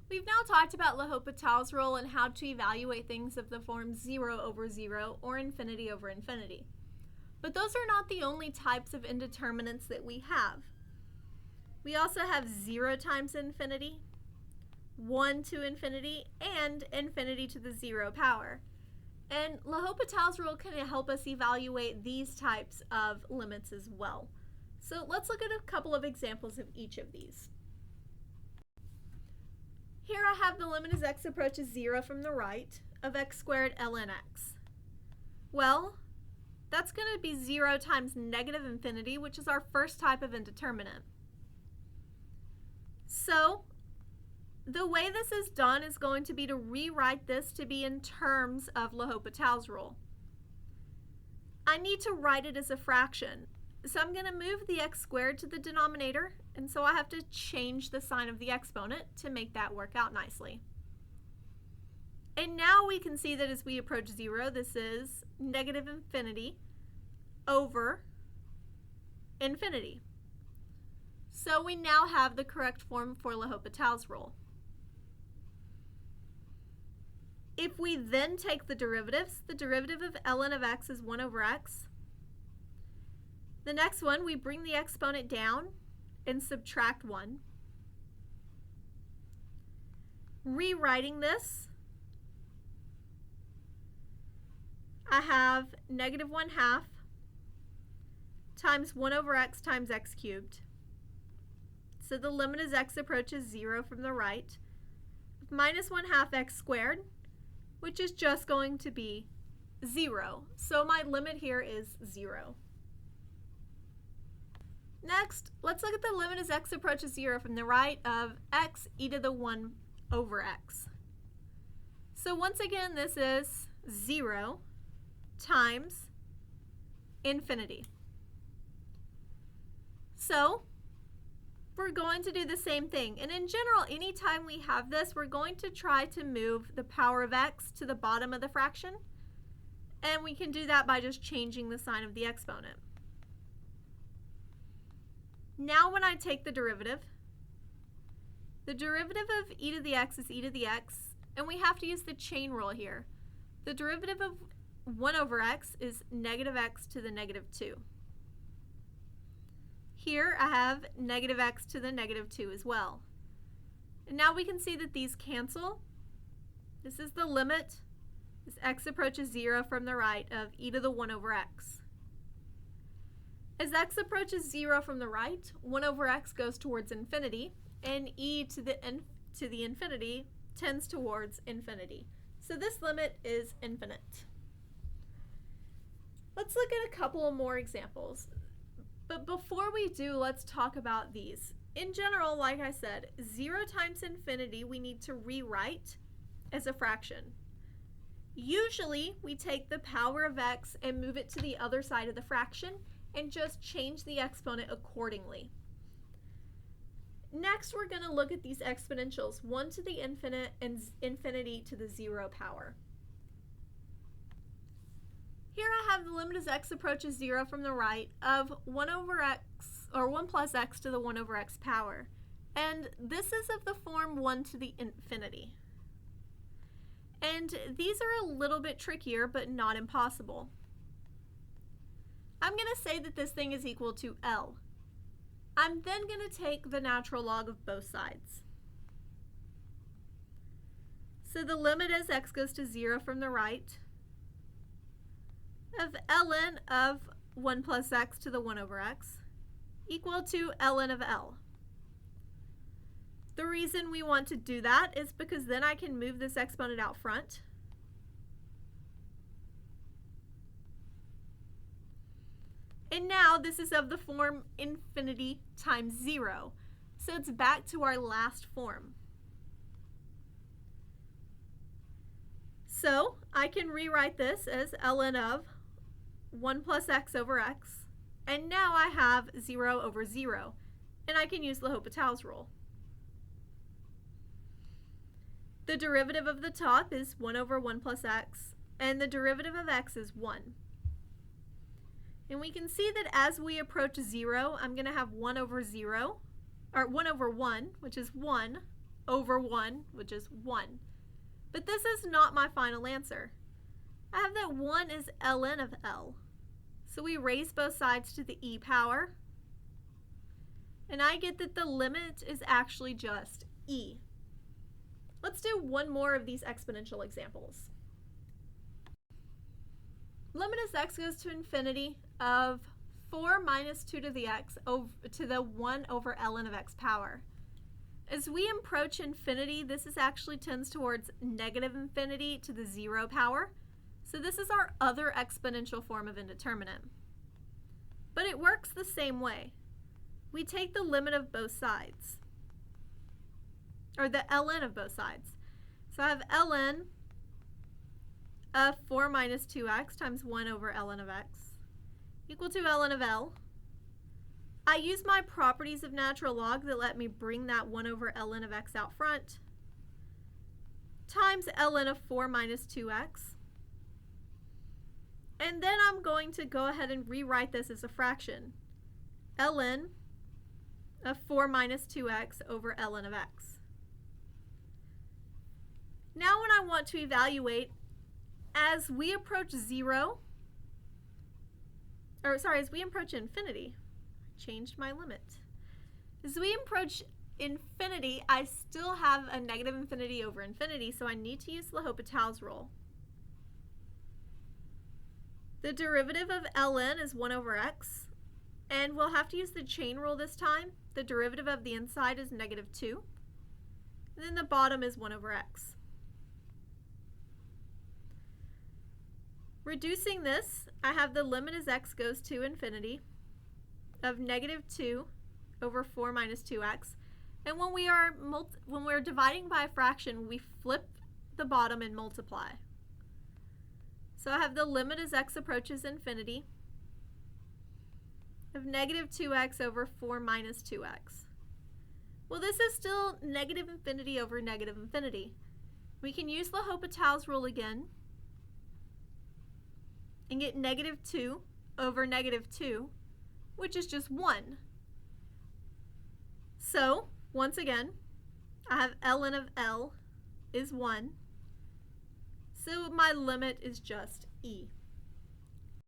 We've now talked about L'Hopital's rule and how to evaluate things of the form 0 over 0 or infinity over infinity. But those are not the only types of indeterminates that we have. We also have 0 times infinity, 1 to infinity, and infinity to the 0 power. And L'Hopital's rule can help us evaluate these types of limits as well. So let's look at a couple of examples of each of these. Here I have the limit as x approaches 0 from the right of x squared ln x. Well, that's going to be 0 times negative infinity, which is our first type of indeterminate. So the way this is done is going to be to rewrite this to be in terms of L'Hopital's rule. I need to write it as a fraction. So I'm going to move the x squared to the denominator, and so I have to change the sign of the exponent to make that work out nicely. And now we can see that as we approach 0, this is negative infinity over infinity. So we now have the correct form for L'Hopital's rule. If we then take the derivatives, the derivative of ln of x is 1 over x. The next one, we bring the exponent down and subtract 1. Rewriting this, I have negative 1/2 times 1 over x times x cubed. So the limit as x approaches 0 from the right, minus 1/2 x squared, which is just going to be 0. So my limit here is 0. Next, let's look at the limit as x approaches 0 from the right of x e to the 1 over x. So once again, this is 0 times infinity. So we're going to do the same thing. And in general, anytime we have this, we're going to try to move the power of x to the bottom of the fraction. And we can do that by just changing the sign of the exponent. Now when I take the derivative of e to the x is e to the x, and we have to use the chain rule here. The derivative of 1 over x is negative x to the negative 2. Here I have negative x to the negative 2 as well. And now we can see that these cancel. This is the limit as x approaches 0 from the right of e to the 1 over x. As x approaches 0 from the right, 1 over x goes towards infinity, and e to the infinity tends towards infinity. So this limit is infinite. Let's look at a couple more examples. But before we do, let's talk about these. In general, like I said, 0 times infinity we need to rewrite as a fraction. Usually, we take the power of x and move it to the other side of the fraction and just change the exponent accordingly. Next, we're going to look at these exponentials, 1 to the infinite and infinity to the 0 power. Here I have the limit as x approaches 0 from the right of 1 over x, or 1 plus x to the 1 over x power. And this is of the form 1 to the infinity. And these are a little bit trickier, but not impossible. I'm going to say that this thing is equal to L. I'm then going to take the natural log of both sides. So the limit as x goes to 0 from the right of ln of 1 plus x to the 1 over x equal to ln of L. The reason we want to do that is because then I can move this exponent out front. And now this is of the form infinity times 0. So it's back to our last form. So I can rewrite this as ln of 1 plus x over x. And now I have 0 over 0. And I can use L'Hopital's rule. The derivative of the top is 1 over 1 plus x. And the derivative of x is 1. And we can see that as we approach 0, I'm going to have 1 over 0, or 1 over 1, which is 1, over 1, which is 1. But this is not my final answer. I have that 1 is ln of L. So we raise both sides to the e power. And I get that the limit is actually just e. Let's do one more of these exponential examples. Limit as x goes to infinity of 4 minus 2 to the x over to the 1 over ln of x power. As we approach infinity, this is actually tends towards negative infinity to the 0 power. So this is our other exponential form of indeterminate. But it works the same way. We take the limit of both sides, or the ln of both sides. So I have ln of 4 minus 2x times 1 over ln of x equal to ln of L. I use my properties of natural log that let me bring that 1 over ln of x out front, times ln of 4 minus 2x. And then I'm going to go ahead and rewrite this as a fraction. ln of 4 minus 2x over ln of x. Now when I want to evaluate, as we approach 0, or sorry, as we approach infinity, changed my limit. As we approach infinity, I still have a negative infinity over infinity, so I need to use L'Hopital's rule. The derivative of ln is 1 over x, and we'll have to use the chain rule this time. The derivative of the inside is negative 2, and then the bottom is 1 over x. Reducing this, I have the limit as x goes to infinity of negative 2 over 4 minus 2x. And when we're dividing by a fraction, we flip the bottom and multiply. So I have the limit as x approaches infinity of negative 2x over 4 minus 2x. Well, this is still negative infinity over negative infinity. We can use L'Hopital's rule again and get negative 2 over negative 2, which is just 1. So, once again, I have ln of L is 1. So my limit is just e.